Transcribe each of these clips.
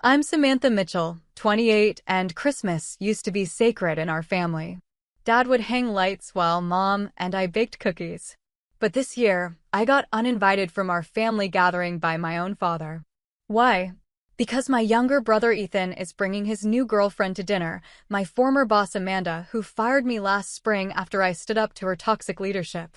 I'm Samantha Mitchell, 28, and Christmas used to be sacred in our family. Dad would hang lights while Mom and I baked cookies. But this year, I got uninvited from our family gathering by my own father. Why? Because my younger brother Ethan is bringing his new girlfriend to dinner, my former boss Amanda, who fired me last spring after I stood up to her toxic leadership.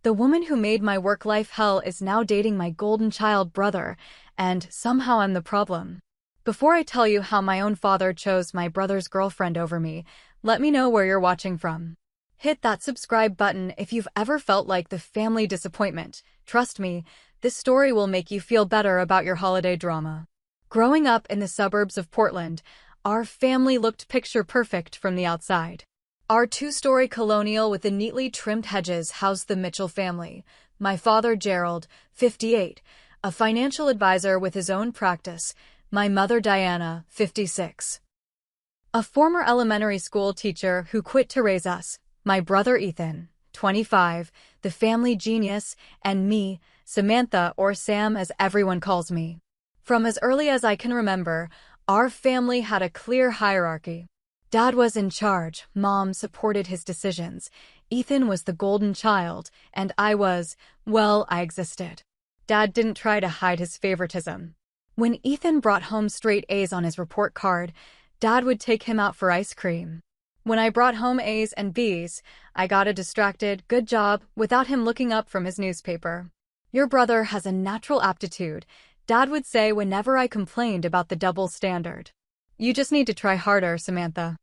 The woman who made my work life hell is now dating my golden child brother, and somehow I'm the problem. Before I tell you how my own father chose my brother's girlfriend over me, let me know where you're watching from. Hit that subscribe button if you've ever felt like the family disappointment. Trust me, this story will make you feel better about your holiday drama. Growing up in the suburbs of Portland, our family looked picture perfect from the outside. Our two-story colonial with the neatly trimmed hedges housed the Mitchell family. My father, Gerald, 58, a financial advisor with his own practice. My mother, Diana, 56, a former elementary school teacher who quit to raise us. My brother, Ethan, 25, the family genius, and me, Samantha, or Sam as everyone calls me. From as early as I can remember, our family had a clear hierarchy. Dad was in charge, Mom supported his decisions, Ethan was the golden child, and I existed. Dad didn't try to hide his favoritism. When Ethan brought home straight A's on his report card, Dad would take him out for ice cream. When I brought home A's and B's, I got a distracted, good job, without him looking up from his newspaper. Your brother has a natural aptitude, Dad would say whenever I complained about the double standard. You just need to try harder, Samantha.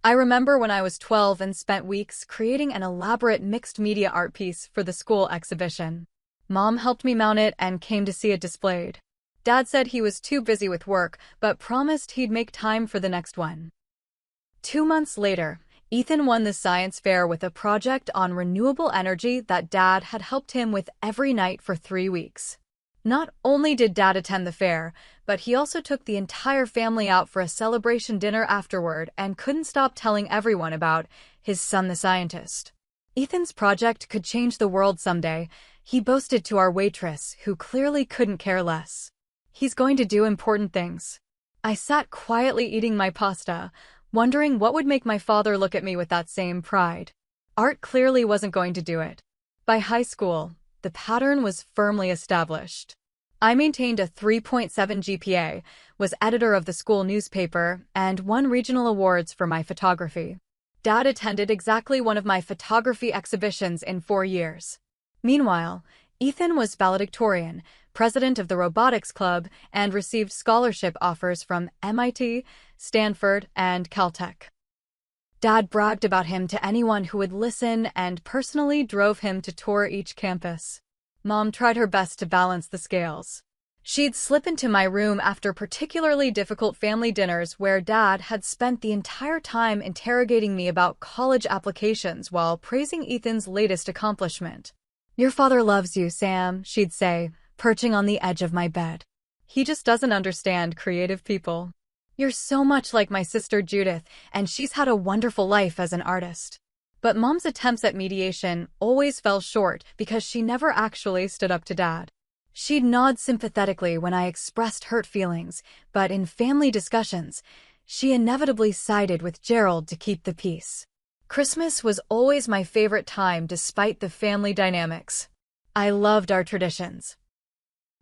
I remember when I was 12 and spent weeks creating an elaborate mixed media art piece for the school exhibition. Mom helped me mount it and came to see it displayed. Dad said he was too busy with work, but promised he'd make time for the next one. 2 months later, Ethan won the science fair with a project on renewable energy that Dad had helped him with every night for 3 weeks. Not only did Dad attend the fair, but he also took the entire family out for a celebration dinner afterward and couldn't stop telling everyone about his son the scientist. Ethan's project could change the world someday, he boasted to our waitress, who clearly couldn't care less. He's going to do important things. I sat quietly eating my pasta, wondering what would make my father look at me with that same pride. Art clearly wasn't going to do it. By high school, the pattern was firmly established. I maintained a 3.7 GPA, was editor of the school newspaper, and won regional awards for my photography. Dad attended exactly one of my photography exhibitions in 4 years. Meanwhile, Ethan was valedictorian, president of the robotics club, and received scholarship offers from MIT, Stanford, and Caltech. Dad bragged about him to anyone who would listen and personally drove him to tour each campus. Mom tried her best to balance the scales. She'd slip into my room after particularly difficult family dinners where Dad had spent the entire time interrogating me about college applications while praising Ethan's latest accomplishment. "Your father loves you, Sam," she'd say, perching on the edge of my bed. "He just doesn't understand creative people. You're so much like my sister Judith, and she's had a wonderful life as an artist." But Mom's attempts at mediation always fell short because she never actually stood up to Dad. She'd nod sympathetically when I expressed hurt feelings, but in family discussions, she inevitably sided with Gerald to keep the peace. Christmas was always my favorite time despite the family dynamics. I loved our traditions.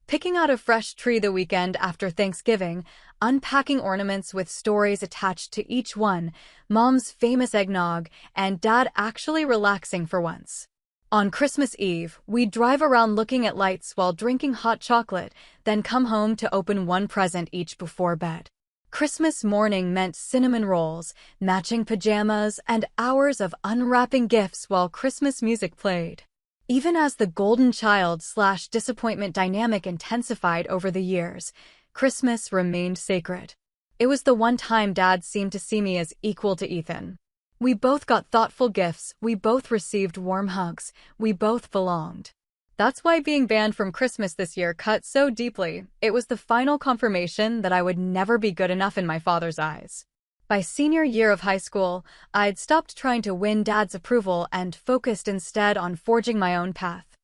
Picking out a fresh tree the weekend after Thanksgiving, unpacking ornaments with stories attached to each one, Mom's famous eggnog, and Dad actually relaxing for once. On Christmas Eve, we'd drive around looking at lights while drinking hot chocolate, then come home to open one present each before bed. Christmas morning meant cinnamon rolls, matching pajamas, and hours of unwrapping gifts while Christmas music played. Even as the golden child/disappointment dynamic intensified over the years, Christmas remained sacred. It was the one time Dad seemed to see me as equal to Ethan. We both got thoughtful gifts, we both received warm hugs, we both belonged. That's why being banned from Christmas this year cut so deeply. It was the final confirmation that I would never be good enough in my father's eyes. By senior year of high school, I'd stopped trying to win Dad's approval and focused instead on forging my own path.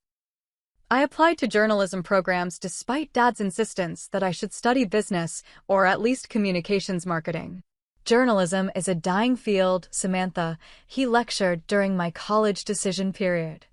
I applied to journalism programs despite Dad's insistence that I should study business or at least communications marketing. Journalism is a dying field, Samantha, he lectured during my college decision period.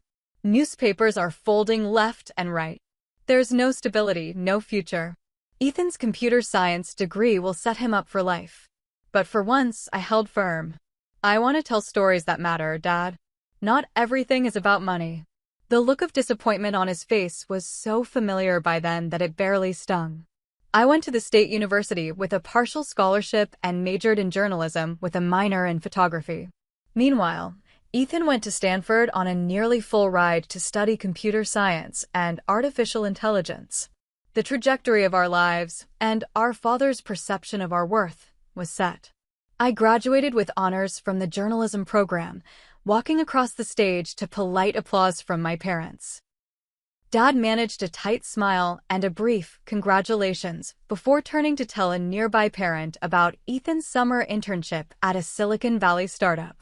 Newspapers are folding left and right. There's no stability, no future. Ethan's computer science degree will set him up for life. But for once, I held firm. I want to tell stories that matter, Dad. Not everything is about money. The look of disappointment on his face was so familiar by then that it barely stung. I went to the state university with a partial scholarship and majored in journalism with a minor in photography. Meanwhile, Ethan went to Stanford on a nearly full ride to study computer science and artificial intelligence. The trajectory of our lives, and our father's perception of our worth, was set. I graduated with honors from the journalism program, walking across the stage to polite applause from my parents. Dad managed a tight smile and a brief congratulations before turning to tell a nearby parent about Ethan's summer internship at a Silicon Valley startup.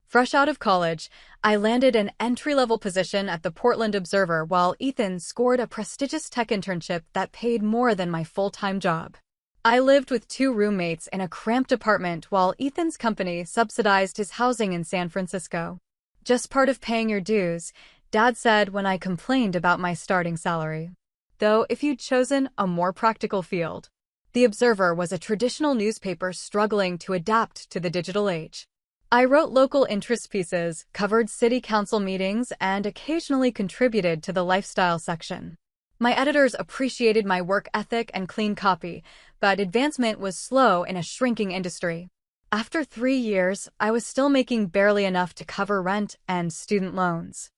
Fresh out of college, I landed an entry-level position at the Portland Observer while Ethan scored a prestigious tech internship that paid more than my full-time job. I lived with 2 roommates in a cramped apartment while Ethan's company subsidized his housing in San Francisco. Just part of paying your dues, Dad said when I complained about my starting salary. Though if you'd chosen a more practical field, the Observer was a traditional newspaper struggling to adapt to the digital age. I wrote local interest pieces, covered city council meetings, and occasionally contributed to the lifestyle section. My editors appreciated my work ethic and clean copy, but advancement was slow in a shrinking industry. After 3 years, I was still making barely enough to cover rent and student loans.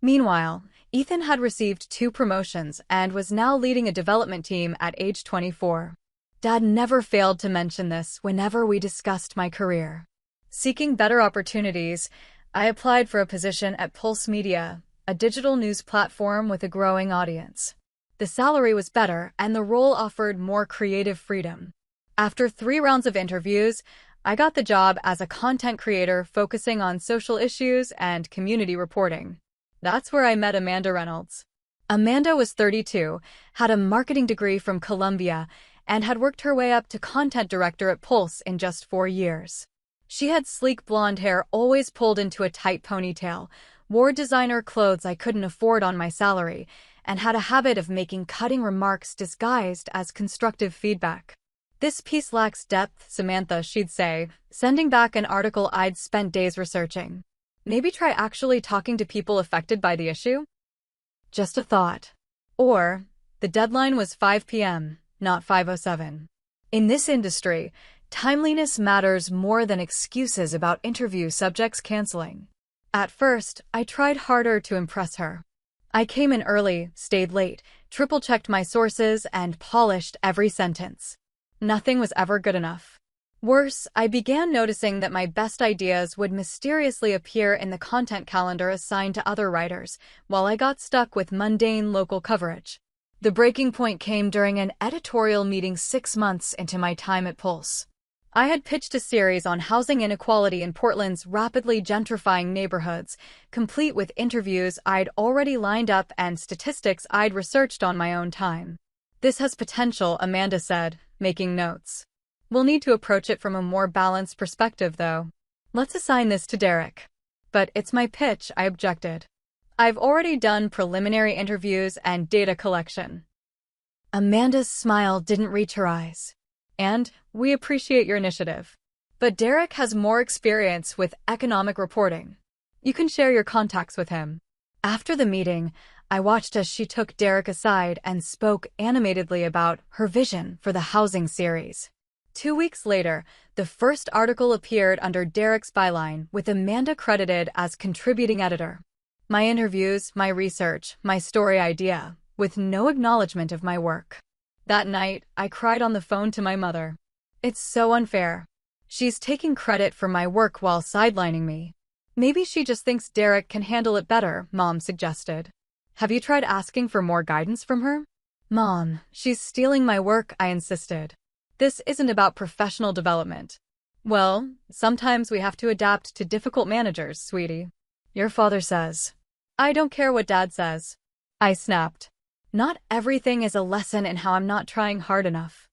Meanwhile, Ethan had received 2 promotions and was now leading a development team at age 24. Dad never failed to mention this whenever we discussed my career. Seeking better opportunities, I applied for a position at Pulse Media, a digital news platform with a growing audience. The salary was better and the role offered more creative freedom. After 3 rounds of interviews, I got the job as a content creator focusing on social issues and community reporting. That's where I met Amanda Reynolds. Amanda was 32, had a marketing degree from Columbia, and had worked her way up to content director at Pulse in just 4 years. She had sleek blonde hair always pulled into a tight ponytail, wore designer clothes I couldn't afford on my salary, and had a habit of making cutting remarks disguised as constructive feedback. "This piece lacks depth, Samantha," she'd say, sending back an article I'd spent days researching. "Maybe try actually talking to people affected by the issue?" Just a thought. Or, the deadline was 5 p.m., not 5:07. In this industry, timeliness matters more than excuses about interview subjects canceling. At first, I tried harder to impress her. I came in early, stayed late, triple-checked my sources, and polished every sentence. Nothing was ever good enough. Worse, I began noticing that my best ideas would mysteriously appear in the content calendar assigned to other writers, while I got stuck with mundane local coverage. The breaking point came during an editorial meeting 6 months into my time at Pulse. I had pitched a series on housing inequality in Portland's rapidly gentrifying neighborhoods, complete with interviews I'd already lined up and statistics I'd researched on my own time. "This has potential," Amanda said, making notes. "We'll need to approach it from a more balanced perspective, though. Let's assign this to Derek." "But it's my pitch," I objected. "I've already done preliminary interviews and data collection." Amanda's smile didn't reach her eyes. "And we appreciate your initiative. But Derek has more experience with economic reporting. You can share your contacts with him." After the meeting, I watched as she took Derek aside and spoke animatedly about her vision for the housing series. 2 weeks later, the first article appeared under Derek's byline, with Amanda credited as contributing editor. My interviews, my research, my story idea, with no acknowledgement of my work. That night, I cried on the phone to my mother. "It's so unfair. She's taking credit for my work while sidelining me." "Maybe she just thinks Derek can handle it better," Mom suggested. "Have you tried asking for more guidance from her?" "Mom, she's stealing my work," I insisted. "This isn't about professional development." "Well, sometimes we have to adapt to difficult managers, sweetie. Your father says." "I don't care what Dad says. I snapped. Not everything is a lesson in how I'm not trying hard enough.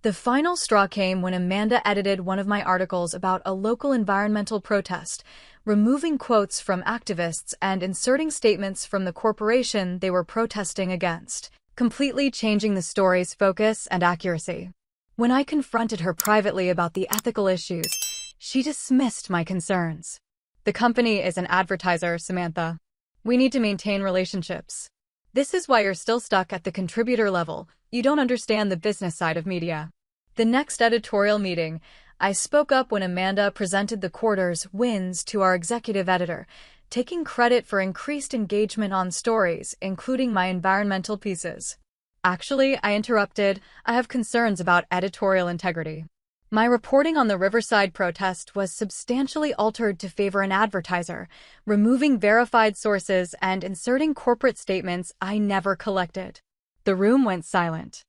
The final straw came when Amanda edited one of my articles about a local environmental protest, removing quotes from activists and inserting statements from the corporation they were protesting against, completely changing the story's focus and accuracy. When I confronted her privately about the ethical issues, she dismissed my concerns. The company is an advertiser, Samantha. We need to maintain relationships. This is why you're still stuck at the contributor level. You don't understand the business side of media. The next editorial meeting, I spoke up when Amanda presented the quarter's wins to our executive editor, taking credit for increased engagement on stories, including my environmental pieces. Actually, I interrupted. I have concerns about editorial integrity. My reporting on the Riverside protest was substantially altered to favor an advertiser, removing verified sources and inserting corporate statements I never collected. The room went silent.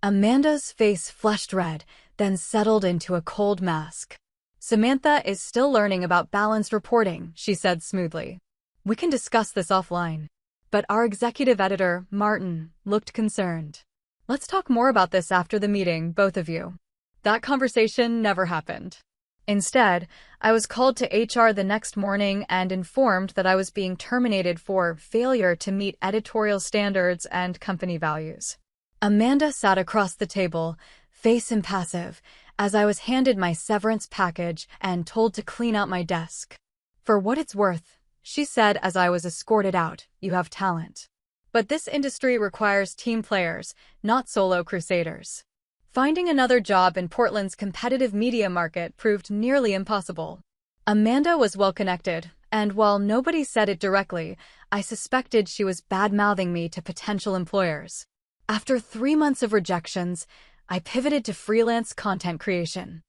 Amanda's face flushed red, then settled into a cold mask. Samantha is still learning about balanced reporting, she said smoothly. We can discuss this offline. But our executive editor, Martin, looked concerned. Let's talk more about this after the meeting, both of you. That conversation never happened. Instead, I was called to HR the next morning and informed that I was being terminated for failure to meet editorial standards and company values. Amanda sat across the table, face impassive, as I was handed my severance package and told to clean out my desk. For what it's worth, she said as I was escorted out, you have talent. But this industry requires team players, not solo crusaders. Finding another job in Portland's competitive media market proved nearly impossible. Amanda was well-connected, and while nobody said it directly, I suspected she was bad-mouthing me to potential employers. After 3 months of rejections, I pivoted to freelance content creation.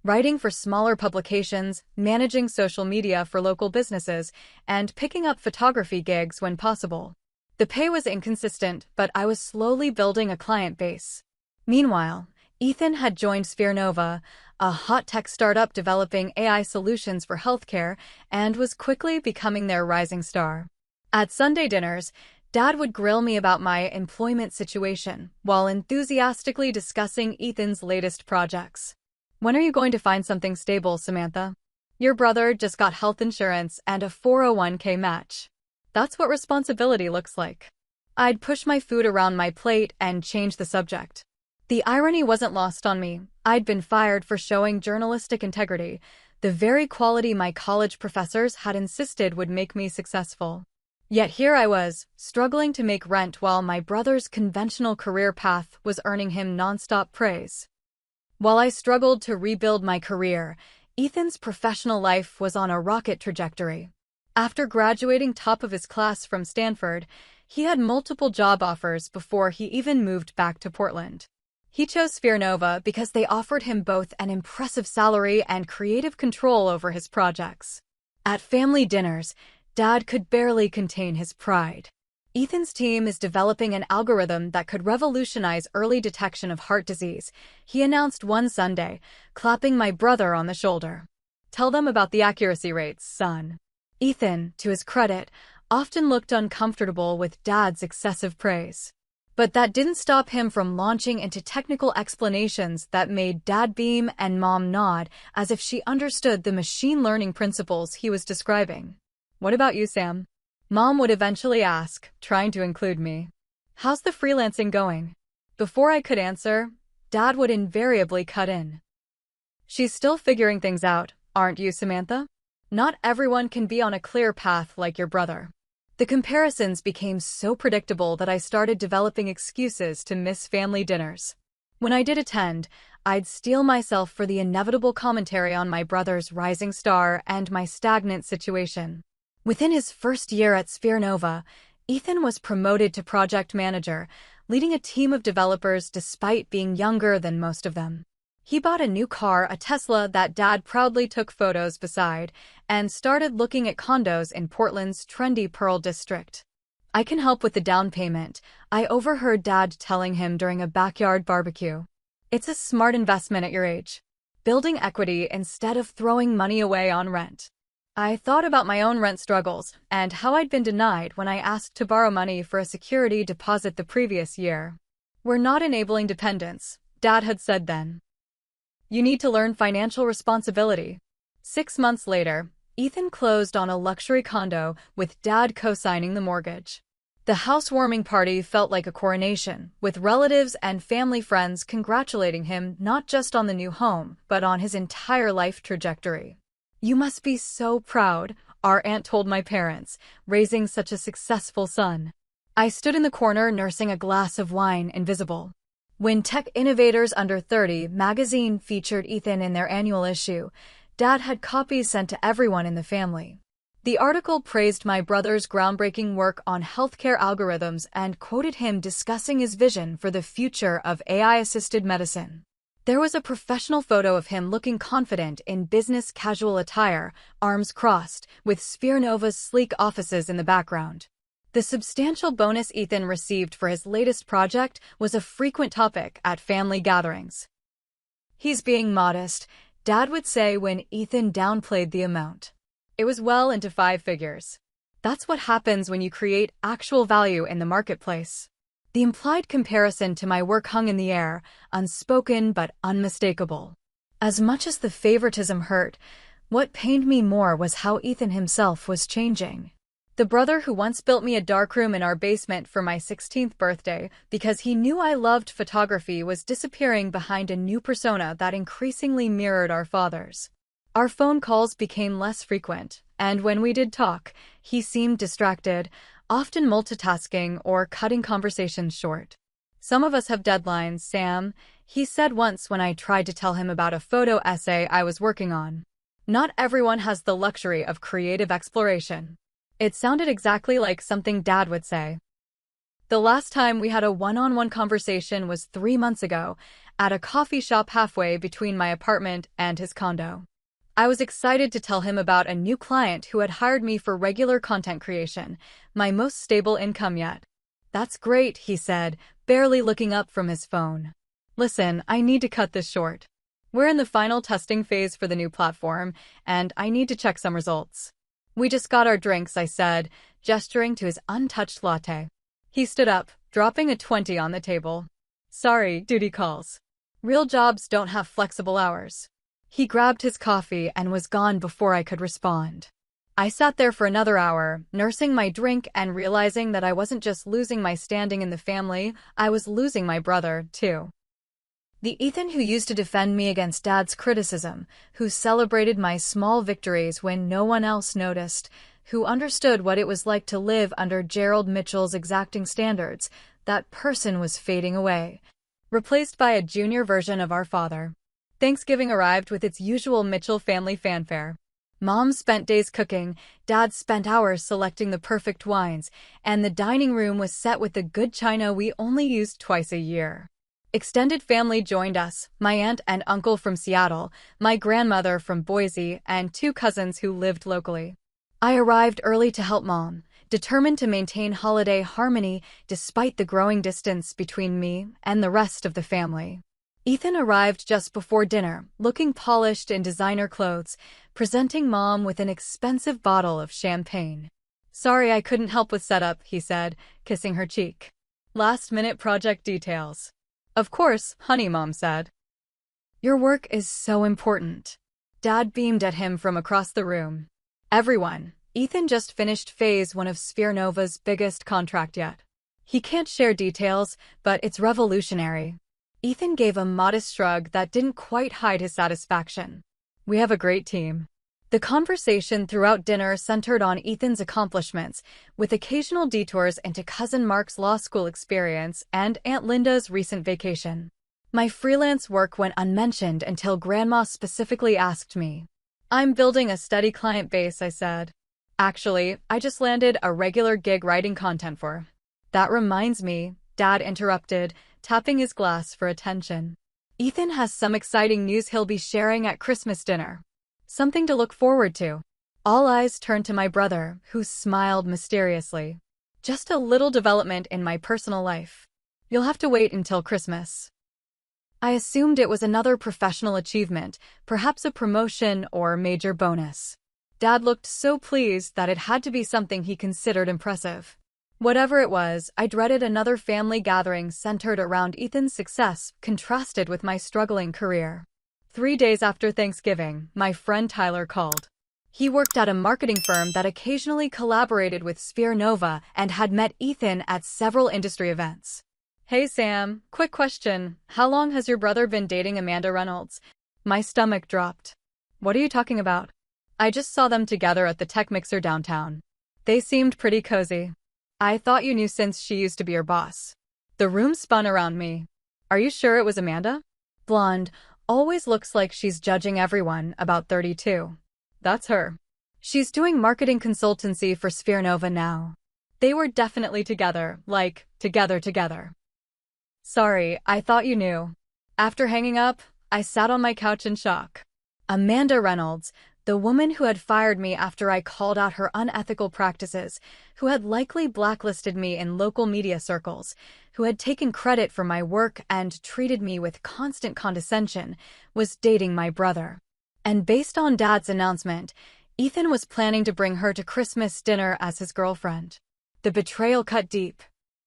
Writing for smaller publications, managing social media for local businesses, and picking up photography gigs when possible. The pay was inconsistent, but I was slowly building a client base. Meanwhile, Ethan had joined Spherenova, a hot tech startup developing AI solutions for healthcare, and was quickly becoming their rising star. At Sunday dinners, Dad would grill me about my employment situation, while enthusiastically discussing Ethan's latest projects. When are you going to find something stable, Samantha? Your brother just got health insurance and a 401k match. That's what responsibility looks like. I'd push my food around my plate and change the subject. The irony wasn't lost on me. I'd been fired for showing journalistic integrity, the very quality my college professors had insisted would make me successful. Yet here I was, struggling to make rent while my brother's conventional career path was earning him nonstop praise. While I struggled to rebuild my career, Ethan's professional life was on a rocket trajectory. After graduating top of his class from Stanford, he had multiple job offers before he even moved back to Portland. He chose Spherenova because they offered him both an impressive salary and creative control over his projects. At family dinners, Dad could barely contain his pride. Ethan's team is developing an algorithm that could revolutionize early detection of heart disease, he announced one Sunday, clapping my brother on the shoulder. Tell them about the accuracy rates, son. Ethan, to his credit, often looked uncomfortable with Dad's excessive praise. But that didn't stop him from launching into technical explanations that made Dad beam and Mom nod as if she understood the machine learning principles he was describing. What about you, Sam? Mom would eventually ask, trying to include me. How's the freelancing going? Before I could answer, Dad would invariably cut in. She's still figuring things out, aren't you, Samantha? Not everyone can be on a clear path like your brother. The comparisons became so predictable that I started developing excuses to miss family dinners. When I did attend, I'd steel myself for the inevitable commentary on my brother's rising star and my stagnant situation. Within his first year at Spherenova, Ethan was promoted to project manager, leading a team of developers despite being younger than most of them. He bought a new car, a Tesla that Dad proudly took photos beside, and started looking at condos in Portland's trendy Pearl District. I can help with the down payment, I overheard Dad telling him during a backyard barbecue. It's a smart investment at your age. Building equity instead of throwing money away on rent. I thought about my own rent struggles and how I'd been denied when I asked to borrow money for a security deposit the previous year. We're not enabling dependence, Dad had said then. You need to learn financial responsibility. 6 months later, Ethan closed on a luxury condo with Dad co-signing the mortgage. The housewarming party felt like a coronation, with relatives and family friends congratulating him not just on the new home, but on his entire life trajectory. You must be so proud, our aunt told my parents, raising such a successful son. I stood in the corner nursing a glass of wine, invisible. When Tech Innovators Under 30 magazine featured Ethan in their annual issue, Dad had copies sent to everyone in the family. The article praised my brother's groundbreaking work on healthcare algorithms and quoted him discussing his vision for the future of AI-assisted medicine. There was a professional photo of him looking confident in business casual attire, arms crossed, with Sphere Nova's sleek offices in the background. The substantial bonus Ethan received for his latest project was a frequent topic at family gatherings. He's being modest, Dad would say when Ethan downplayed the amount. It was well into 5 figures. That's what happens when you create actual value in the marketplace. The implied comparison to my work hung in the air, unspoken but unmistakable. As much as the favoritism hurt, what pained me more was how Ethan himself was changing. The brother who once built me a darkroom in our basement for my 16th birthday because he knew I loved photography was disappearing behind a new persona that increasingly mirrored our father's. Our phone calls became less frequent, and when we did talk, he seemed distracted, often multitasking or cutting conversations short. Some of us have deadlines, Sam, he said once when I tried to tell him about a photo essay I was working on. Not everyone has the luxury of creative exploration. It sounded exactly like something Dad would say. The last time we had a one-on-one conversation was 3 months ago, at a coffee shop halfway between my apartment and his condo. I was excited to tell him about a new client who had hired me for regular content creation, my most stable income yet. That's great, he said, barely looking up from his phone. Listen, I need to cut this short. We're in the final testing phase for the new platform, and I need to check some results. We just got our drinks, I said, gesturing to his untouched latte. He stood up, dropping a 20 on the table. Sorry, duty calls. Real jobs don't have flexible hours. He grabbed his coffee and was gone before I could respond. I sat there for another hour, nursing my drink and realizing that I wasn't just losing my standing in the family, I was losing my brother, too. The Ethan who used to defend me against Dad's criticism, who celebrated my small victories when no one else noticed, who understood what it was like to live under Gerald Mitchell's exacting standards, that person was fading away, replaced by a junior version of our father. Thanksgiving arrived with its usual Mitchell family fanfare. Mom spent days cooking, Dad spent hours selecting the perfect wines, and the dining room was set with the good china we only used twice a year. Extended family joined us, my aunt and uncle from Seattle, my grandmother from Boise, and 2 cousins who lived locally. I arrived early to help Mom, determined to maintain holiday harmony despite the growing distance between me and the rest of the family. Ethan arrived just before dinner, looking polished in designer clothes, presenting Mom with an expensive bottle of champagne. Sorry I couldn't help with setup, he said, kissing her cheek. Last-minute project details. Of course, honey, Mom said. Your work is so important. Dad beamed at him from across the room. Everyone, Ethan just finished phase 1 of Sphere Nova's biggest contract yet. He can't share details, but it's revolutionary. Ethan gave a modest shrug that didn't quite hide his satisfaction. We have a great team. The conversation throughout dinner centered on Ethan's accomplishments, with occasional detours into Cousin Mark's law school experience and Aunt Linda's recent vacation. My freelance work went unmentioned until Grandma specifically asked me. I'm building a steady client base, I said. Actually, I just landed a regular gig writing content for. That reminds me, Dad interrupted, tapping his glass for attention. Ethan has some exciting news he'll be sharing at Christmas dinner. Something to look forward to. All eyes turned to my brother, who smiled mysteriously. Just a little development in my personal life. You'll have to wait until Christmas. I assumed it was another professional achievement, perhaps a promotion or major bonus. Dad looked so pleased that it had to be something he considered impressive. Whatever it was, I dreaded another family gathering centered around Ethan's success, contrasted with my struggling career. 3 days after Thanksgiving, my friend Tyler called. He worked at a marketing firm that occasionally collaborated with Sphere Nova and had met Ethan at several industry events. Hey Sam, quick question. How long has your brother been dating Amanda Reynolds? My stomach dropped. What are you talking about? I just saw them together at the tech mixer downtown. They seemed pretty cozy. I thought you knew since she used to be your boss. The room spun around me. Are you sure it was Amanda? Blonde, always looks like she's judging everyone, about 32. That's her. She's doing marketing consultancy for Sphere Nova now. They were definitely together, like, together. Sorry, I thought you knew. After hanging up, I sat on my couch in shock. Amanda Reynolds, the woman who had fired me after I called out her unethical practices, who had likely blacklisted me in local media circles, who had taken credit for my work and treated me with constant condescension, was dating my brother. And based on Dad's announcement, Ethan was planning to bring her to Christmas dinner as his girlfriend. The betrayal cut deep.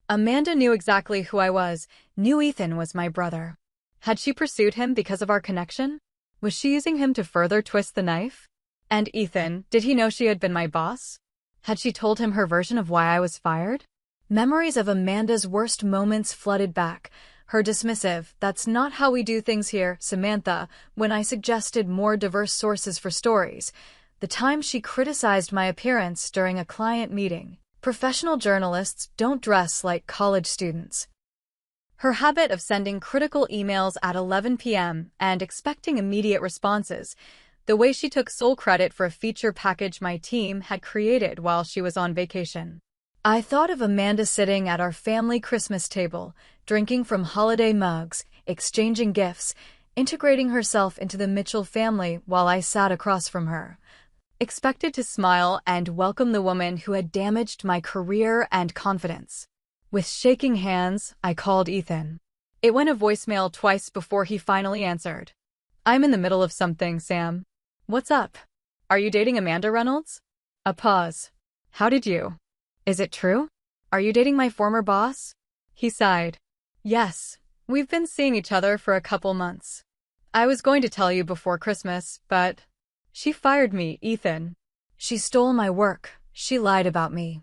Amanda knew exactly who I was, knew Ethan was my brother. Had she pursued him because of our connection? Was she using him to further twist the knife? And Ethan, did he know she had been my boss? Had she told him her version of why I was fired? Memories of Amanda's worst moments flooded back. Her dismissive, "That's not how we do things here, Samantha," when I suggested more diverse sources for stories. The time she criticized my appearance during a client meeting. Professional journalists don't dress like college students. Her habit of sending critical emails at 11 p.m. and expecting immediate responses. The way she took sole credit for a feature package my team had created while she was on vacation. I thought of Amanda sitting at our family Christmas table, drinking from holiday mugs, exchanging gifts, integrating herself into the Mitchell family while I sat across from her. Expected to smile and welcome the woman who had damaged my career and confidence. With shaking hands, I called Ethan. It went a voicemail twice before he finally answered. "I'm in the middle of something, Sam. What's up? Are you dating Amanda Reynolds?" A pause. "How did you? Is it true? Are you dating my former boss?" He sighed. "Yes, we've been seeing each other for a couple months. I was going to tell you before Christmas, but she fired me, Ethan. She stole my work. She lied about me.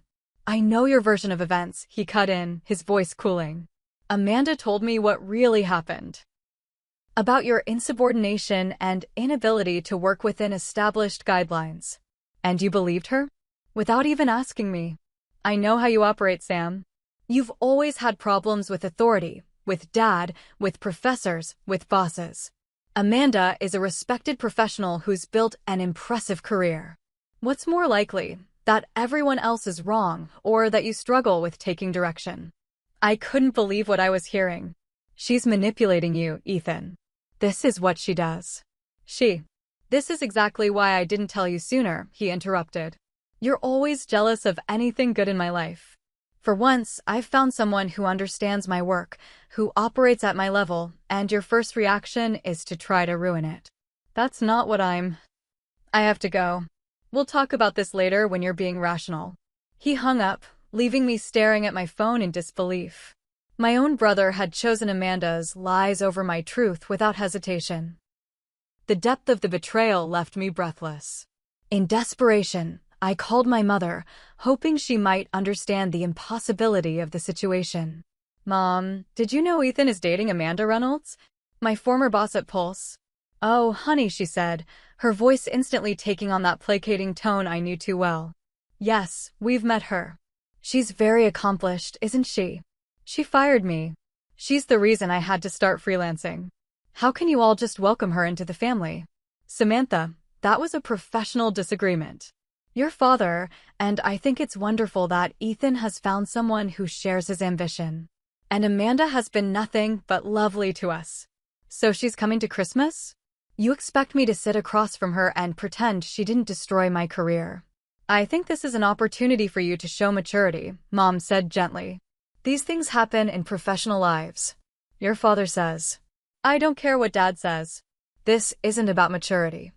I know your version of events," he cut in, his voice cooling. "Amanda told me what really happened. About your insubordination and inability to work within established guidelines. And you believed her? Without even asking me. I know how you operate, Sam. You've always had problems with authority, with Dad, with professors, with bosses. Amanda is a respected professional who's built an impressive career. What's more likely, that everyone else is wrong, or that you struggle with taking direction?" I couldn't believe what I was hearing. "She's manipulating you, Ethan. This is what she does." This is exactly why I didn't tell you sooner," he interrupted. "You're always jealous of anything good in my life. For once, I've found someone who understands my work, who operates at my level, and your first reaction is to try to ruin it. That's not what I have to go. We'll talk about this later when you're being rational." He hung up, leaving me staring at my phone in disbelief. My own brother had chosen Amanda's lies over my truth without hesitation. The depth of the betrayal left me breathless. In desperation, I called my mother, hoping she might understand the impossibility of the situation. "Mom, did you know Ethan is dating Amanda Reynolds? My former boss at Pulse?" "Oh, honey," she said, her voice instantly taking on that placating tone I knew too well. "Yes, we've met her. She's very accomplished, isn't she? She fired me. She's the reason I had to start freelancing. How can you all just welcome her into the family?" "Samantha, that was a professional disagreement. Your father, and I think it's wonderful that Ethan has found someone who shares his ambition. And Amanda has been nothing but lovely to us. So she's coming to Christmas? You expect me to sit across from her and pretend she didn't destroy my career? I think this is an opportunity for you to show maturity," Mom said gently. "These things happen in professional lives. Your father says. I don't care what Dad says. This isn't about maturity.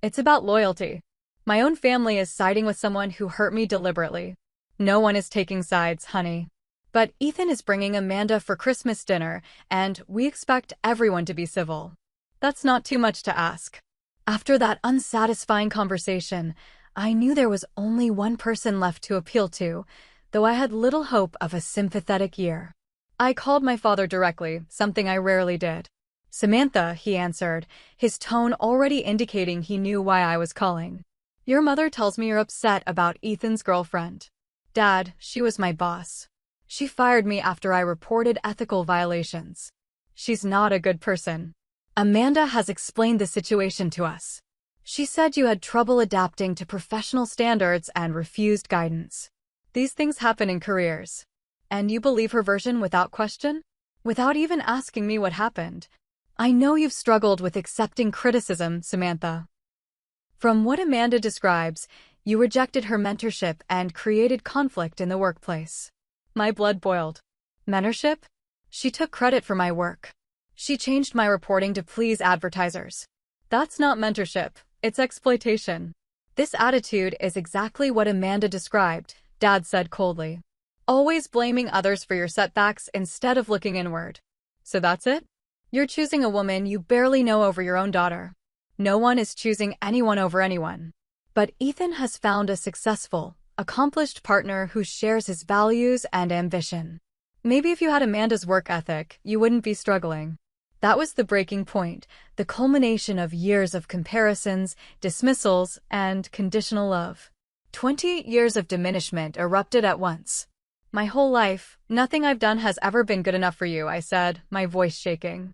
It's about loyalty. My own family is siding with someone who hurt me deliberately. No one is taking sides, honey. But Ethan is bringing Amanda for Christmas dinner, and we expect everyone to be civil. That's not too much to ask. After that unsatisfying conversation, I knew there was only one person left to appeal to, though I had little hope of a sympathetic ear. I called my father directly, something I rarely did. "Samantha," he answered, his tone already indicating he knew why I was calling. "Your mother tells me you're upset about Ethan's girlfriend." "Dad, she was my boss. She fired me after I reported ethical violations. She's not a good person. Amanda has explained the situation to us. She said you had trouble adapting to professional standards and refused guidance. These things happen in careers. And you believe her version without question? Without even asking me what happened. I know you've struggled with accepting criticism, Samantha. From what Amanda describes, you rejected her mentorship and created conflict in the workplace." My blood boiled. Mentorship? She took credit for my work. She changed my reporting to please advertisers. That's not mentorship, it's exploitation. This attitude is exactly what Amanda described, Dad said coldly. Always blaming others for your setbacks instead of looking inward. So that's it? You're choosing a woman you barely know over your own daughter. No one is choosing anyone over anyone. But Ethan has found a successful, accomplished partner who shares his values and ambition. Maybe if you had Amanda's work ethic, you wouldn't be struggling. That was the breaking point, the culmination of years of comparisons, dismissals, and conditional love. 20 years of diminishment erupted at once. "My whole life, nothing I've done has ever been good enough for you," I said, my voice shaking.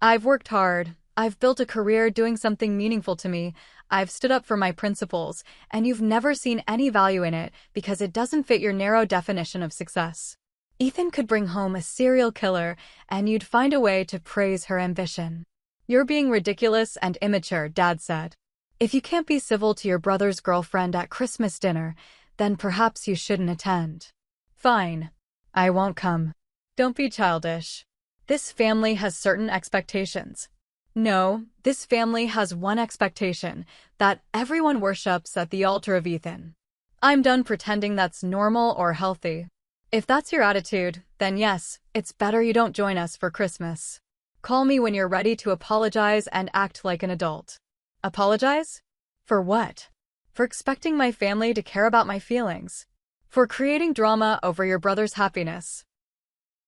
"I've worked hard. I've built a career doing something meaningful to me. I've stood up for my principles, and you've never seen any value in it because it doesn't fit your narrow definition of success. Ethan could bring home a serial killer, and you'd find a way to praise her ambition." "You're being ridiculous and immature," Dad said. "If you can't be civil to your brother's girlfriend at Christmas dinner, then perhaps you shouldn't attend." "Fine. I won't come." "Don't be childish. This family has certain expectations." "No, this family has one expectation, that everyone worships at the altar of Ethan. I'm done pretending that's normal or healthy. If that's your attitude, then yes, it's better you don't join us for Christmas. Call me when you're ready to apologize and act like an adult." "Apologize? For what?" "For expecting my family to care about my feelings. For creating drama over your brother's happiness.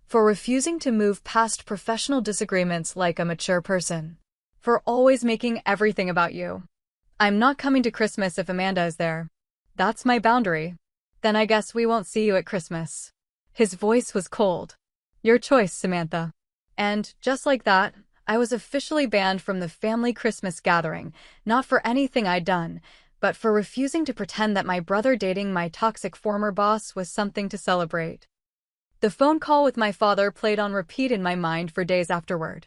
For refusing to move past professional disagreements like a mature person. For always making everything about you. I'm not coming to Christmas if Amanda is there. That's my boundary. Then I guess we won't see you at Christmas." His voice was cold. "Your choice, Samantha." And, just like that, I was officially banned from the family Christmas gathering, not for anything I'd done, but for refusing to pretend that my brother dating my toxic former boss was something to celebrate. The phone call with my father played on repeat in my mind for days afterward.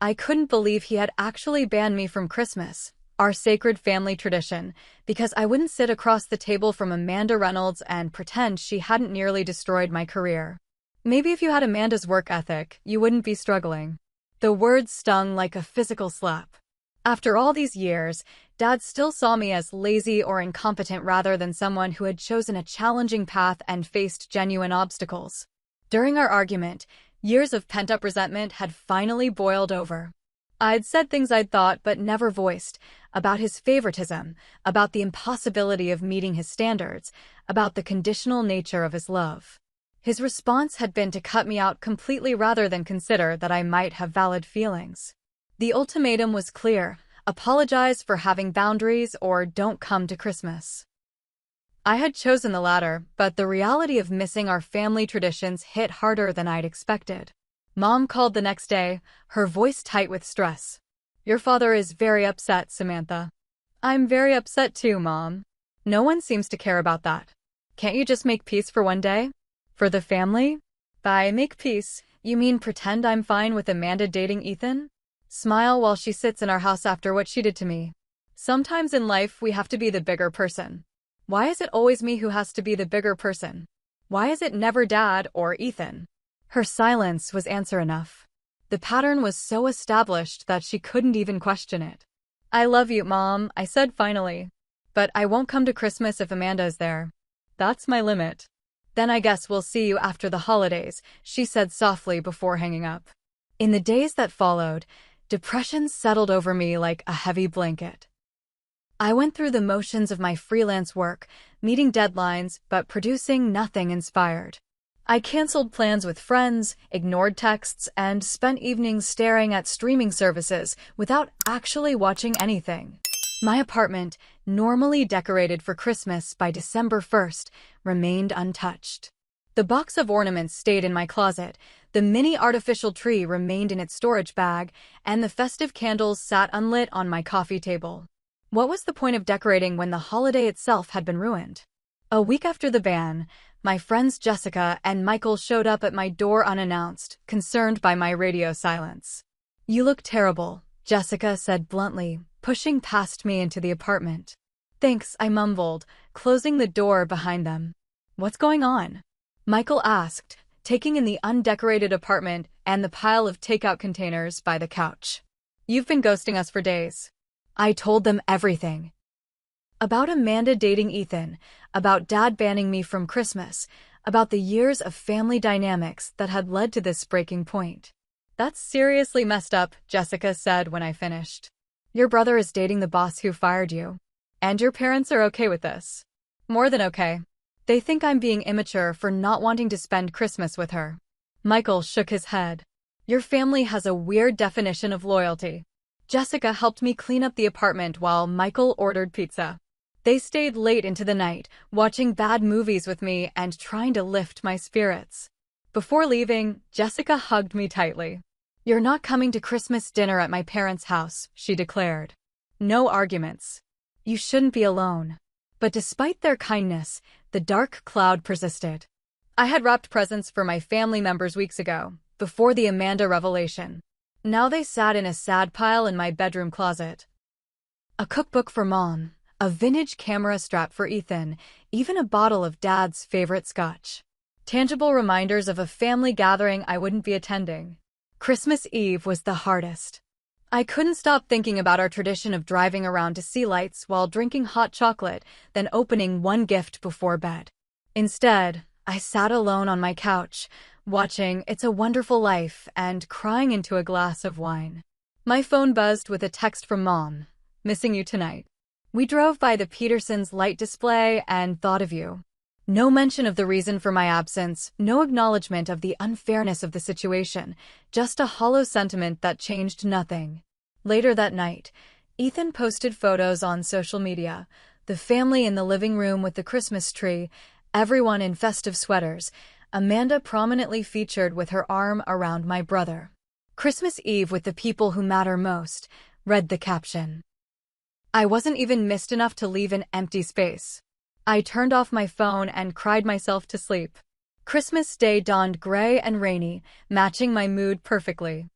I couldn't believe he had actually banned me from Christmas, our sacred family tradition, because I wouldn't sit across the table from Amanda Reynolds and pretend she hadn't nearly destroyed my career. "Maybe if you had Amanda's work ethic, you wouldn't be struggling." The words stung like a physical slap. After all these years, Dad still saw me as lazy or incompetent rather than someone who had chosen a challenging path and faced genuine obstacles. During our argument, years of pent-up resentment had finally boiled over. I'd said things I'd thought but never voiced, about his favoritism, about the impossibility of meeting his standards, about the conditional nature of his love. His response had been to cut me out completely rather than consider that I might have valid feelings. The ultimatum was clear: apologize for having boundaries or don't come to Christmas. I had chosen the latter, but the reality of missing our family traditions hit harder than I'd expected. Mom called the next day, her voice tight with stress. "Your father is very upset, Samantha." "I'm very upset too, Mom. No one seems to care about that. Can't you just make peace for one day? For the family?" "By make peace, you mean pretend I'm fine with Amanda dating Ethan? Smile while she sits in our house after what she did to me. Sometimes in life we have to be the bigger person. Why is it always me who has to be the bigger person? Why is it never Dad or Ethan?" Her silence was answer enough. The pattern was so established that she couldn't even question it. "I love you, Mom," I said finally. But I won't come to Christmas if Amanda's there. That's my limit. Then I guess we'll see you after the holidays, she said softly before hanging up. In the days that followed, depression settled over me like a heavy blanket. I went through the motions of my freelance work, meeting deadlines, but producing nothing inspired. I canceled plans with friends, ignored texts, and spent evenings staring at streaming services without actually watching anything. My apartment, normally decorated for Christmas by December 1st, remained untouched. The box of ornaments stayed in my closet, the mini artificial tree remained in its storage bag, and the festive candles sat unlit on my coffee table. What was the point of decorating when the holiday itself had been ruined? A week after the ban, my friends Jessica and Michael showed up at my door unannounced, concerned by my radio silence. "You look terrible," Jessica said bluntly, pushing past me into the apartment. "Thanks," I mumbled, closing the door behind them. "What's going on?" Michael asked, taking in the undecorated apartment and the pile of takeout containers by the couch. "You've been ghosting us for days." I told them everything. About Amanda dating Ethan, about Dad banning me from Christmas, about the years of family dynamics that had led to this breaking point. "That's seriously messed up," Jessica said when I finished. "Your brother is dating the boss who fired you. And your parents are okay with this." "More than okay. They think I'm being immature for not wanting to spend Christmas with her." Michael shook his head. "Your family has a weird definition of loyalty." Jessica helped me clean up the apartment while Michael ordered pizza. They stayed late into the night, watching bad movies with me and trying to lift my spirits. Before leaving, Jessica hugged me tightly. "You're not coming to Christmas dinner at my parents' house," she declared. "No arguments. You shouldn't be alone." But despite their kindness, the dark cloud persisted. I had wrapped presents for my family members weeks ago, before the Amanda revelation. Now they sat in a sad pile in my bedroom closet. A cookbook for Mom, a vintage camera strap for Ethan, even a bottle of Dad's favorite scotch. Tangible reminders of a family gathering I wouldn't be attending. Christmas Eve was the hardest. I couldn't stop thinking about our tradition of driving around to see lights while drinking hot chocolate, then opening one gift before bed. Instead, I sat alone on my couch, watching It's a Wonderful Life and crying into a glass of wine. My phone buzzed with a text from Mom. "Missing you tonight. We drove by the Petersons' light display and thought of you." No mention of the reason for my absence, no acknowledgement of the unfairness of the situation, just a hollow sentiment that changed nothing. Later that night, Ethan posted photos on social media, the family in the living room with the Christmas tree, everyone in festive sweaters, Amanda prominently featured with her arm around my brother. "Christmas Eve with the people who matter most," read the caption. I wasn't even missed enough to leave an empty space. I turned off my phone and cried myself to sleep. Christmas Day dawned gray and rainy, matching my mood perfectly.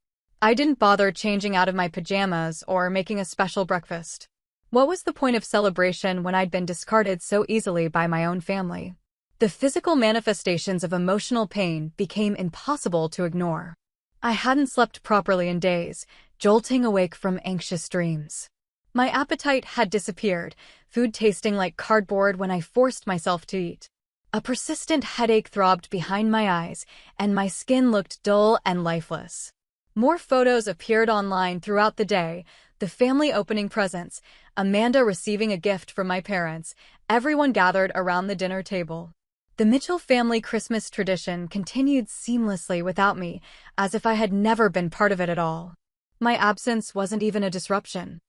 I didn't bother changing out of my pajamas or making a special breakfast. What was the point of celebration when I'd been discarded so easily by my own family? The physical manifestations of emotional pain became impossible to ignore. I hadn't slept properly in days, jolting awake from anxious dreams. My appetite had disappeared, food tasting like cardboard when I forced myself to eat. A persistent headache throbbed behind my eyes, and my skin looked dull and lifeless. More photos appeared online throughout the day, the family opening presents, Amanda receiving a gift from my parents, everyone gathered around the dinner table. The Mitchell family Christmas tradition continued seamlessly without me, as if I had never been part of it at all. My absence wasn't even a disruption.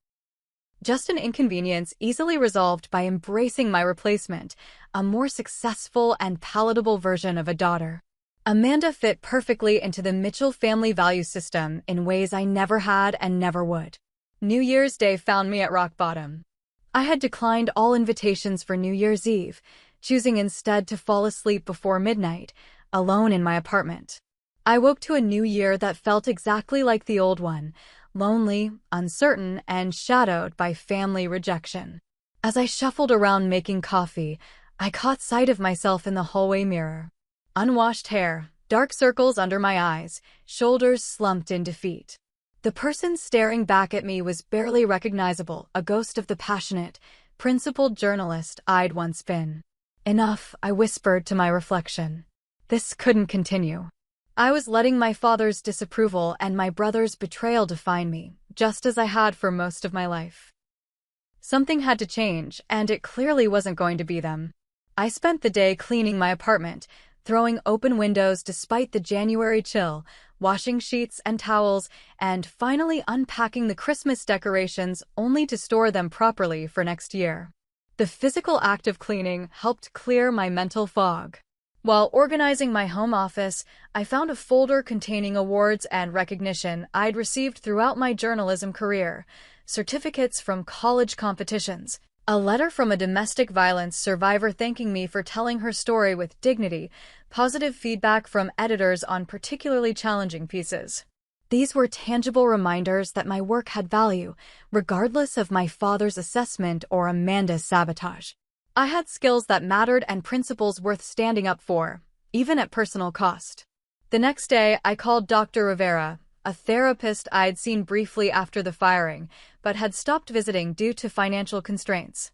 Just an inconvenience easily resolved by embracing my replacement, a more successful and palatable version of a daughter. Amanda fit perfectly into the Mitchell family value system in ways I never had and never would. New Year's Day found me at rock bottom. I had declined all invitations for New Year's Eve, choosing instead to fall asleep before midnight, alone in my apartment. I woke to a new year that felt exactly like the old one, lonely, uncertain, and shadowed by family rejection. As I shuffled around making coffee, I caught sight of myself in the hallway mirror. Unwashed hair, dark circles under my eyes, shoulders slumped in defeat. The person staring back at me was barely recognizable, a ghost of the passionate, principled journalist I'd once been. Enough, I whispered to my reflection. This couldn't continue. I was letting my father's disapproval and my brother's betrayal define me, just as I had for most of my life. Something had to change, and it clearly wasn't going to be them. I spent the day cleaning my apartment, throwing open windows despite the January chill, washing sheets and towels, and finally unpacking the Christmas decorations only to store them properly for next year. The physical act of cleaning helped clear my mental fog. While organizing my home office, I found a folder containing awards and recognition I'd received throughout my journalism career, certificates from college competitions, a letter from a domestic violence survivor thanking me for telling her story with dignity, positive feedback from editors on particularly challenging pieces. These were tangible reminders that my work had value, regardless of my father's assessment or Amanda's sabotage. I had skills that mattered and principles worth standing up for, even at personal cost. The next day, I called Dr. Rivera, a therapist I'd seen briefly after the firing, but had stopped visiting due to financial constraints.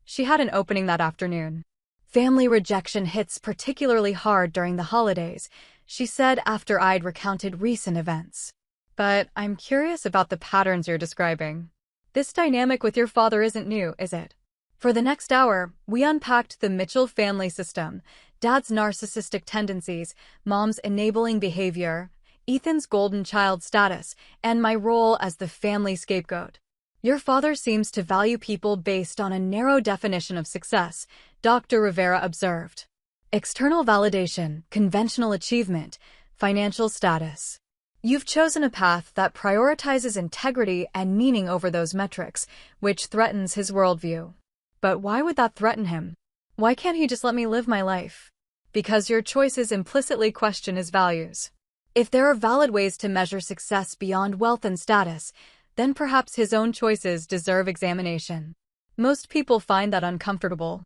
She had an opening that afternoon. Family rejection hits particularly hard during the holidays, she said after I'd recounted recent events. But I'm curious about the patterns you're describing. This dynamic with your father isn't new, is it? For the next hour, we unpacked the Mitchell family system, Dad's narcissistic tendencies, Mom's enabling behavior, Ethan's golden child status, and my role as the family scapegoat. Your father seems to value people based on a narrow definition of success, Dr. Rivera observed. External validation, conventional achievement, financial status. You've chosen a path that prioritizes integrity and meaning over those metrics, which threatens his worldview. But why would that threaten him? Why can't he just let me live my life? Because your choices implicitly question his values. If there are valid ways to measure success beyond wealth and status, then perhaps his own choices deserve examination. Most people find that uncomfortable.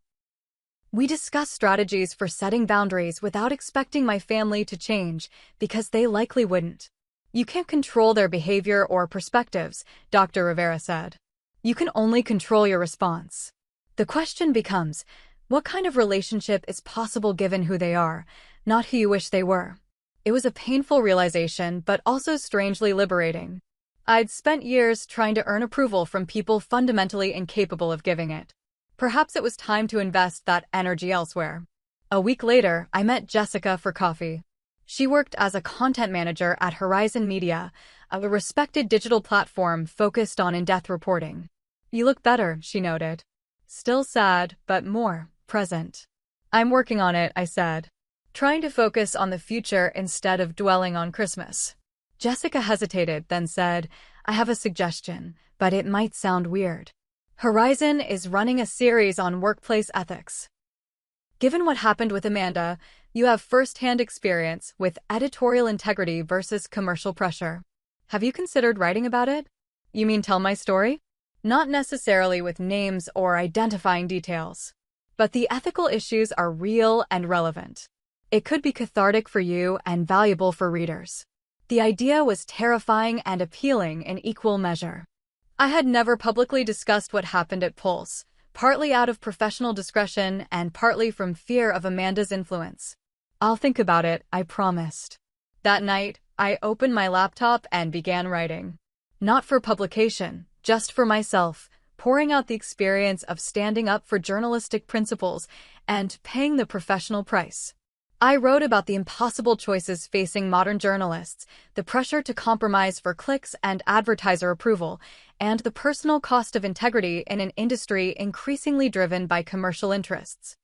We discuss strategies for setting boundaries without expecting my family to change, because they likely wouldn't. You can't control their behavior or perspectives, Dr. Rivera said. You can only control your response. The question becomes, what kind of relationship is possible given who they are, not who you wish they were? It was a painful realization, but also strangely liberating. I'd spent years trying to earn approval from people fundamentally incapable of giving it. Perhaps it was time to invest that energy elsewhere. A week later, I met Jessica for coffee. She worked as a content manager at Horizon Media, a respected digital platform focused on in-depth reporting. You look better, she noted. Still sad, but more present. I'm working on it, I said, trying to focus on the future instead of dwelling on Christmas. Jessica hesitated, then said, I have a suggestion, but it might sound weird. Horizon is running a series on workplace ethics. Given what happened with Amanda, you have first-hand experience with editorial integrity versus commercial pressure. Have you considered writing about it? You mean tell my story? Not necessarily with names or identifying details. But the ethical issues are real and relevant. It could be cathartic for you and valuable for readers. The idea was terrifying and appealing in equal measure. I had never publicly discussed what happened at Pulse, partly out of professional discretion and partly from fear of Amanda's influence. I'll think about it, I promised. That night, I opened my laptop and began writing. Not for publication, just for myself, pouring out the experience of standing up for journalistic principles and paying the professional price. I wrote about the impossible choices facing modern journalists, the pressure to compromise for clicks and advertiser approval, and the personal cost of integrity in an industry increasingly driven by commercial interests.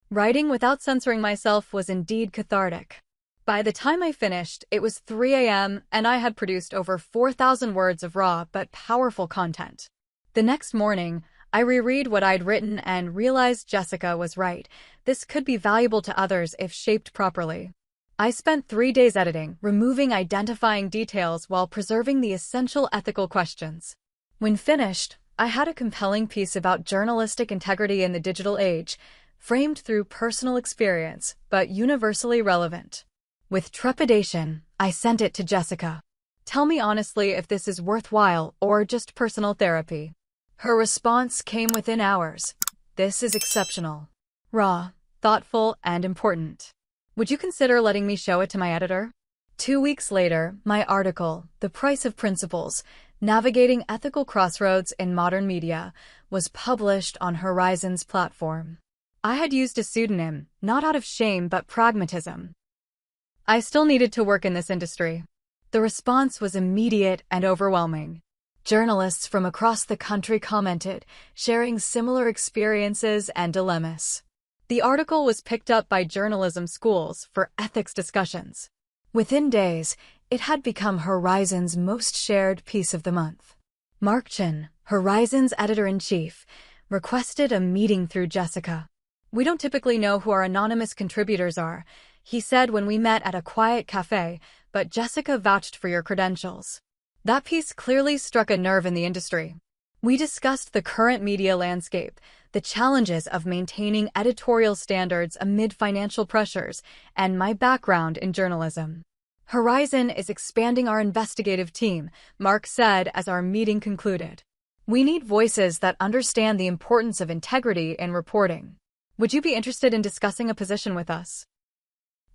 Writing without censoring myself was indeed cathartic. By the time I finished, it was 3 a.m. and I had produced over 4,000 words of raw but powerful content. The next morning, I reread what I'd written and realized Jessica was right. This could be valuable to others if shaped properly. I spent 3 days editing, removing identifying details while preserving the essential ethical questions. When finished, I had a compelling piece about journalistic integrity in the digital age, framed through personal experience, but universally relevant. With trepidation, I sent it to Jessica. Tell me honestly if this is worthwhile or just personal therapy. Her response came within hours. "This is exceptional. Raw, thoughtful, and important. Would you consider letting me show it to my editor?" 2 weeks later, my article, "The Price of Principles: Navigating Ethical Crossroads in Modern Media," was published on Horizon's platform. I had used a pseudonym, not out of shame but pragmatism. I still needed to work in this industry. The response was immediate and overwhelming. Journalists from across the country commented, sharing similar experiences and dilemmas. The article was picked up by journalism schools for ethics discussions. Within days, it had become Horizon's most shared piece of the month. Mark Chin, Horizon's editor-in-chief, requested a meeting through Jessica. "We don't typically know who our anonymous contributors are," he said when we met at a quiet cafe, "but Jessica vouched for your credentials." That piece clearly struck a nerve in the industry. We discussed the current media landscape, the challenges of maintaining editorial standards amid financial pressures, and my background in journalism. "Horizon is expanding our investigative team," Mark said as our meeting concluded. "We need voices that understand the importance of integrity in reporting. Would you be interested in discussing a position with us?"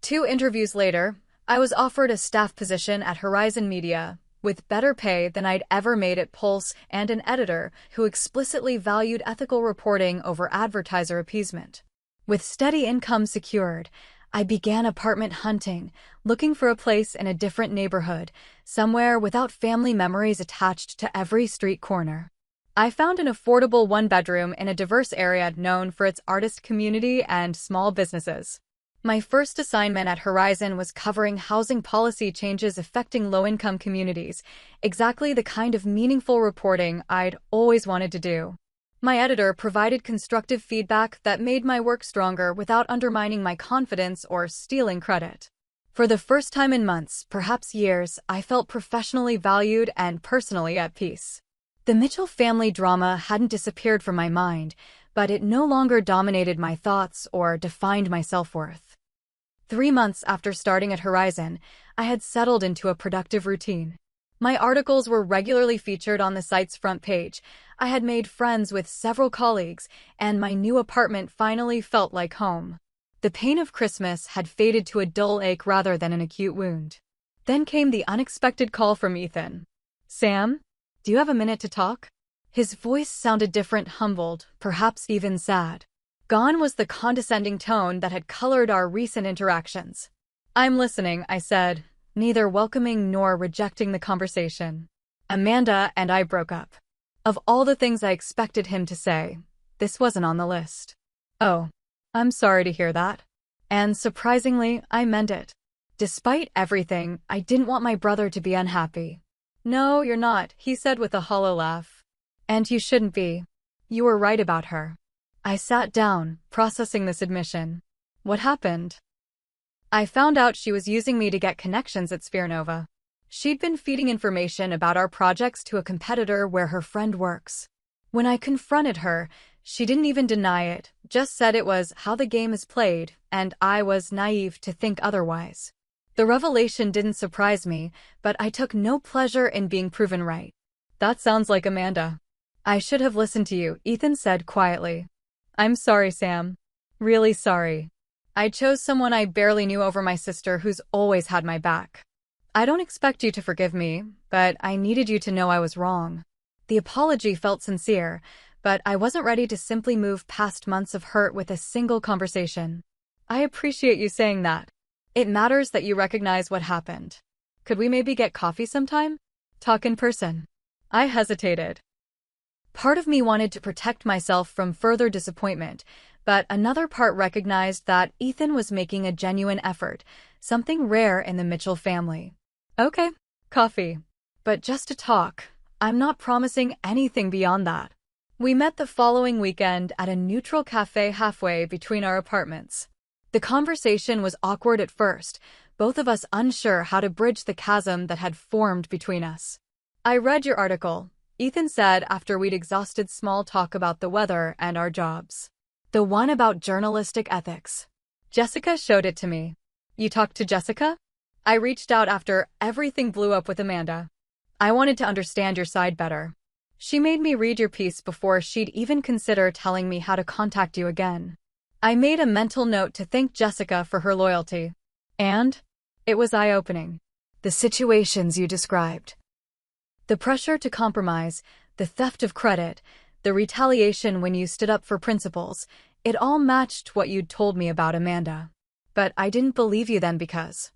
2 interviews later, I was offered a staff position at Horizon Media, with better pay than I'd ever made at Pulse and an editor who explicitly valued ethical reporting over advertiser appeasement. With steady income secured, I began apartment hunting, looking for a place in a different neighborhood, somewhere without family memories attached to every street corner. I found an affordable one-bedroom in a diverse area known for its artist community and small businesses. My first assignment at Horizon was covering housing policy changes affecting low-income communities, exactly the kind of meaningful reporting I'd always wanted to do. My editor provided constructive feedback that made my work stronger without undermining my confidence or stealing credit. For the first time in months, perhaps years, I felt professionally valued and personally at peace. The Mitchell family drama hadn't disappeared from my mind, but it no longer dominated my thoughts or defined my self-worth. 3 months after starting at Horizon, I had settled into a productive routine. My articles were regularly featured on the site's front page, I had made friends with several colleagues, and my new apartment finally felt like home. The pain of Christmas had faded to a dull ache rather than an acute wound. Then came the unexpected call from Ethan. "Sam? Do you have a minute to talk?" His voice sounded different, humbled, perhaps even sad. Gone was the condescending tone that had colored our recent interactions. "I'm listening," I said, neither welcoming nor rejecting the conversation. "Amanda and I broke up." Of all the things I expected him to say, this wasn't on the list. "Oh, I'm sorry to hear that." And surprisingly, I meant it. Despite everything, I didn't want my brother to be unhappy. "No, you're not," he said with a hollow laugh. "And you shouldn't be. You were right about her." I sat down, processing this admission. What happened? I found out she was using me to get connections at Spherenova. She'd been feeding information about our projects to a competitor where her friend works. When I confronted her, she didn't even deny it, just said it was how the game is played, and I was naive to think otherwise. The revelation didn't surprise me, but I took no pleasure in being proven right. "That sounds like Amanda." "I should have listened to you," Ethan said quietly. "I'm sorry, Sam. Really sorry. I chose someone I barely knew over my sister who's always had my back. I don't expect you to forgive me, but I needed you to know I was wrong." The apology felt sincere, but I wasn't ready to simply move past months of hurt with a single conversation. "I appreciate you saying that. It matters that you recognize what happened. Could we maybe get coffee sometime? Talk in person?" I hesitated. Part of me wanted to protect myself from further disappointment, but another part recognized that Ethan was making a genuine effort, something rare in the Mitchell family. "Okay, coffee. But just to talk. I'm not promising anything beyond that." We met the following weekend at a neutral cafe halfway between our apartments. The conversation was awkward at first, both of us unsure how to bridge the chasm that had formed between us. "I read your article," Ethan said after we'd exhausted small talk about the weather and our jobs. "The one about journalistic ethics. Jessica showed it to me." "You talked to Jessica?" "I reached out after everything blew up with Amanda. I wanted to understand your side better." She made me read your piece before she'd even consider telling me how to contact you again. I made a mental note to thank Jessica for her loyalty. And it was eye-opening. The situations you described. The pressure to compromise, the theft of credit, the retaliation when you stood up for principles, it all matched what you'd told me about Amanda. But I didn't believe you then because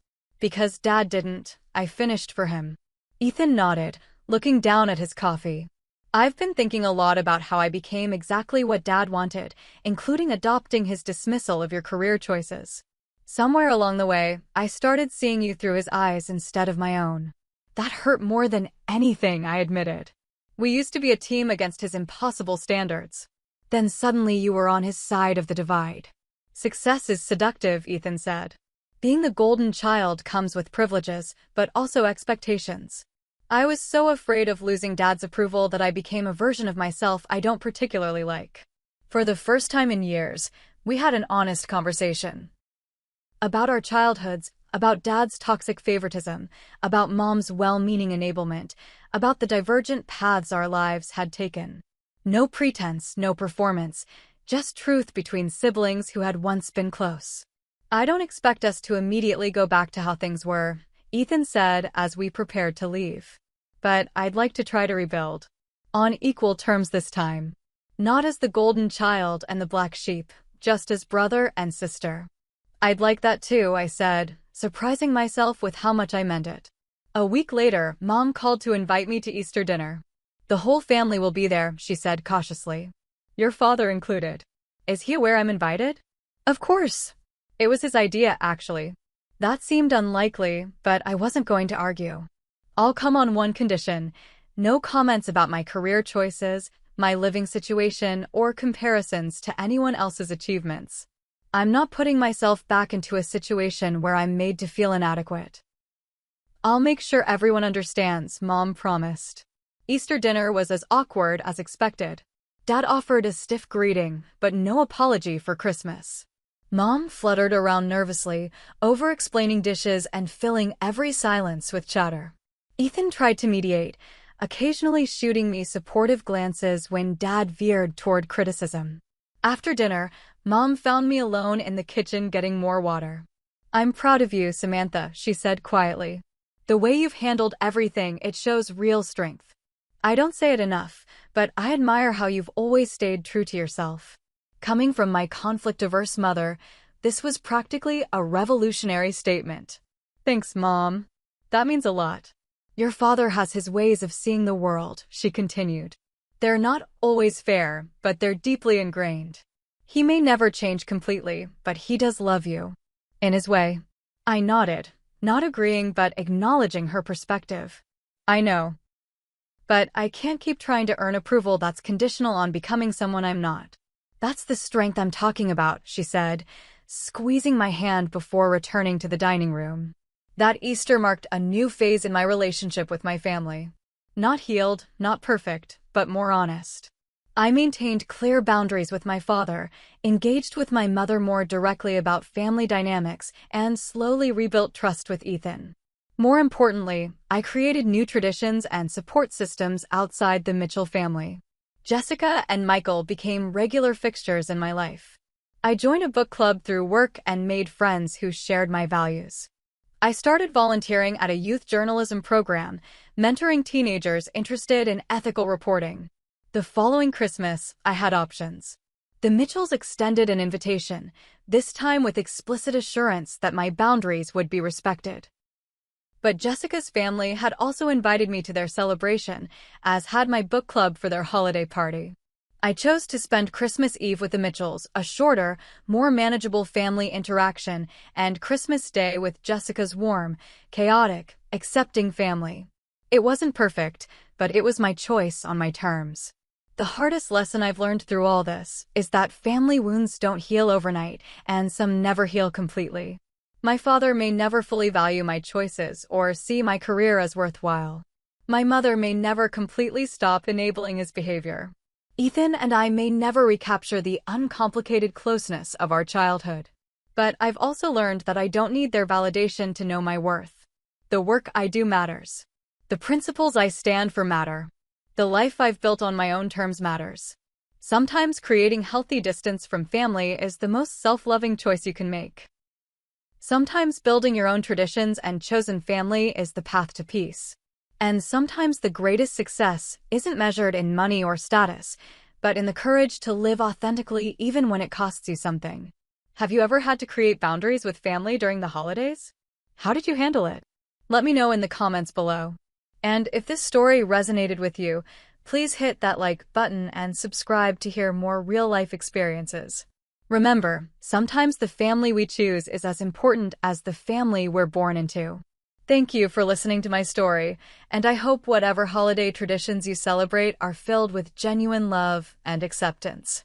Dad didn't. I finished for him. Ethan nodded, looking down at his coffee. I've been thinking a lot about how I became exactly what Dad wanted, including adopting his dismissal of your career choices. Somewhere along the way, I started seeing you through his eyes instead of my own. That hurt more than anything, I admitted. We used to be a team against his impossible standards. Then suddenly you were on his side of the divide. Success is seductive, Ethan said. Being the golden child comes with privileges, but also expectations. I was so afraid of losing Dad's approval that I became a version of myself I don't particularly like. For the first time in years, we had an honest conversation. About our childhoods, about Dad's toxic favoritism, about Mom's well-meaning enablement, about the divergent paths our lives had taken. No pretense, no performance, just truth between siblings who had once been close. I don't expect us to immediately go back to how things were, Ethan said as we prepared to leave. But I'd like to try to rebuild. On equal terms this time. Not as the golden child and the black sheep, just as brother and sister. I'd like that too, I said, surprising myself with how much I meant it. A week later, Mom called to invite me to Easter dinner. The whole family will be there, she said cautiously. Your father included. Is he aware I'm invited? Of course. It was his idea, actually. That seemed unlikely, but I wasn't going to argue. I'll come on one condition: no comments about my career choices, my living situation, or comparisons to anyone else's achievements. I'm not putting myself back into a situation where I'm made to feel inadequate. I'll make sure everyone understands, Mom promised. Easter dinner was as awkward as expected. Dad offered a stiff greeting, but no apology for Christmas. Mom fluttered around nervously, over-explaining dishes and filling every silence with chatter. Ethan tried to mediate, occasionally shooting me supportive glances when Dad veered toward criticism. After dinner, Mom found me alone in the kitchen getting more water. I'm proud of you, Samantha, she said quietly. The way you've handled everything, it shows real strength. I don't say it enough, but I admire how you've always stayed true to yourself. Coming from my conflict-averse mother, this was practically a revolutionary statement. Thanks, Mom. That means a lot. Your father has his ways of seeing the world, she continued. They're not always fair, but they're deeply ingrained. He may never change completely, but he does love you. In his way. I nodded, not agreeing but acknowledging her perspective. I know. But I can't keep trying to earn approval that's conditional on becoming someone I'm not. That's the strength I'm talking about, she said, squeezing my hand before returning to the dining room. That Easter marked a new phase in my relationship with my family. Not healed, not perfect, but more honest. I maintained clear boundaries with my father, engaged with my mother more directly about family dynamics, and slowly rebuilt trust with Ethan. More importantly, I created new traditions and support systems outside the Mitchell family. Jessica and Michael became regular fixtures in my life. I joined a book club through work and made friends who shared my values. I started volunteering at a youth journalism program, mentoring teenagers interested in ethical reporting. The following Christmas, I had options. The Mitchells extended an invitation, this time with explicit assurance that my boundaries would be respected. But Jessica's family had also invited me to their celebration, as had my book club for their holiday party. I chose to spend Christmas Eve with the Mitchells, a shorter, more manageable family interaction, and Christmas Day with Jessica's warm, chaotic, accepting family. It wasn't perfect, but it was my choice on my terms. The hardest lesson I've learned through all this is that family wounds don't heal overnight, and some never heal completely. My father may never fully value my choices or see my career as worthwhile. My mother may never completely stop enabling his behavior. Ethan and I may never recapture the uncomplicated closeness of our childhood. But I've also learned that I don't need their validation to know my worth. The work I do matters. The principles I stand for matter. The life I've built on my own terms matters. Sometimes creating healthy distance from family is the most self-loving choice you can make. Sometimes building your own traditions and chosen family is the path to peace. And sometimes the greatest success isn't measured in money or status, but in the courage to live authentically even when it costs you something. Have you ever had to create boundaries with family during the holidays? How did you handle it? Let me know in the comments below. And if this story resonated with you, please hit that like button and subscribe to hear more real-life experiences. Remember, sometimes the family we choose is as important as the family we're born into. Thank you for listening to my story, and I hope whatever holiday traditions you celebrate are filled with genuine love and acceptance.